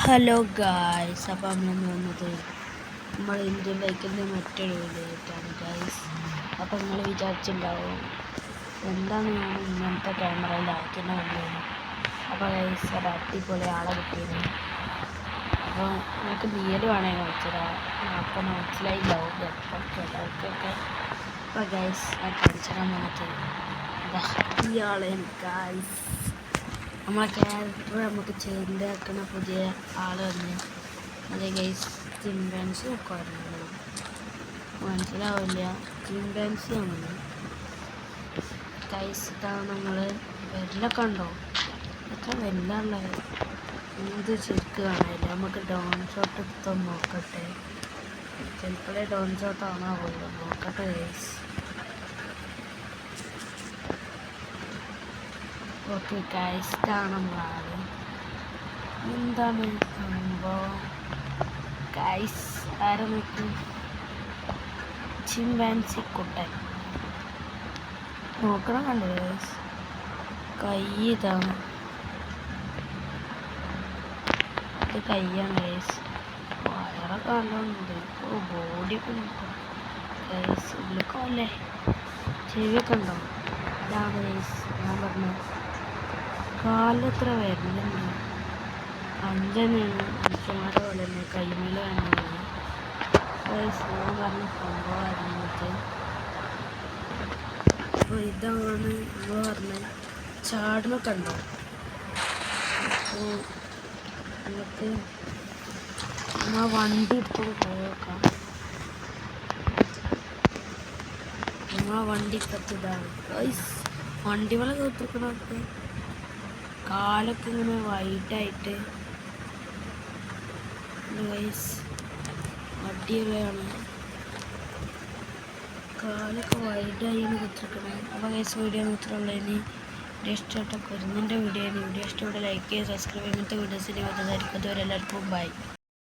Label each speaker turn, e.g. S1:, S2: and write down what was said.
S1: Hello guys, അപ്പോൾ നമ്മൾ വന്നത് നമ്മൾ ഇന്ത്യൻ ബൈക്കിൻ്റെ മറ്റൊരു വീഡിയോയിട്ടാണ് ഗായ്സ്. അപ്പോൾ നിങ്ങൾ വിചാരിച്ചിട്ടുണ്ടാവും എന്താണ് ഞാൻ ഇങ്ങനത്തെ ക്യാമറയിലാക്കിയെന്ന് വന്നത്. അപ്പോൾ ഗായ്സ്, അത് അടിപൊളി ആളെ കിട്ടിയത്. അപ്പോൾ നമുക്ക് ബിയർ വേണമെങ്കിൽ വെച്ചതാ. അപ്പോൾ മനസ്സിലായില്ലാവും എപ്പോൾ ചിലർക്കൊക്കെ. അപ്പോൾ ഗായ്സ്, ഞാൻ കാണിച്ചിടാൻ വന്നത് ഇയാളെയാണ് ഗായ്സ്. നമ്മളെ ക്യാരക്ടർ നമുക്ക് ചേഞ്ച് ആക്കുന്ന പുതിയ ആൾ വന്ന് അതേ ഗൈസ്. ചിമ്പാൻസി ഒക്കെ വരുന്നത് മനസ്സിലാവില്ല. ചിമ്പാൻസി ആണ് ഗൈസ്. ഇതാണ് നമ്മൾ വെല്ലൊക്കെ ഉണ്ടോ ഒക്കെ വെല്ലുള്ളത്. എന്ത് ശരിക്ക് കാണില്ല. നമുക്ക് ഡൗൺ ഷോട്ട് എടുത്തൊന്ന് നോക്കട്ടെ. ചിലപ്പോഴേ ഡൗൺ ഷോട്ട് ആണാവുള്ളൂ. നോക്കട്ടെ ഗൈസ്. ഓക്കെ ഗൈസ്, ഇതാണ് നമ്മളാണ്. എന്താണ് സംഭവം ഗൈസ്? ആരെ നോക്കും? ചിമ്പാൻസി കുട്ടൻ നോക്കണം. കണ്ടു ഗൈസ്, കൈ ഇതാണ്. ഇത് കൈയാണ് ഗൈസ്. വയറൊക്കെ നല്ലോണ്ട്. ബോഡിയൊക്കെ നോക്കാം ഗൈസ്. ഉള്ളിലൊക്കെ അല്ലേ, ചെവിയൊക്കെ ഉണ്ടോ? ഇതാണ് ഗൈസ് ഞാൻ പറഞ്ഞത്. കാലെത്ര വരുന്നുണ്ട്? അഞ്ചനെയാണ്. മനുഷ്യന്മാരെ പോലെ തന്നെ കൈമേൽ വേണമെന്നാണ് ഞാൻ പറഞ്ഞ സംഭവമായിരുന്നിട്ട്. അപ്പോൾ ഇതാണ് നമ്മൾ പറഞ്ഞ ചാടിനൊക്കെ ഉണ്ടോ. അപ്പോൾ നമുക്ക് നമ്മൾ വണ്ടി ഇപ്പോൾ പോയേക്കാം. നമ്മളെ വണ്ടി കത്തിതാണ് ഗൈസ്. വണ്ടി പോലെ കത്തിക്കണൊക്കെ കാലൊക്കെ ഇങ്ങനെ വൈറ്റായിട്ട് ഗൈസ്. അടിപൊളിയാണ്. കാലൊക്കെ വൈഡായി കുത്തിരിക്കണം. അപ്പോൾ ഗൈസ്, വീഡിയോ മാത്രമുള്ളതിന് വീഡിയോ ഇഷ്ടമായിട്ടൊക്കെ വരുന്നതിൻ്റെ വീഡിയോ ഇഷ്ടപ്പെട്ട ലൈക്ക് ചെയ്യുക, സബ്സ്ക്രൈബ്. ഇങ്ങനത്തെ വീഡിയോസിന് വരുന്നതായിരിക്കും. അതുവരെ എല്ലാവർക്കും ബൈ.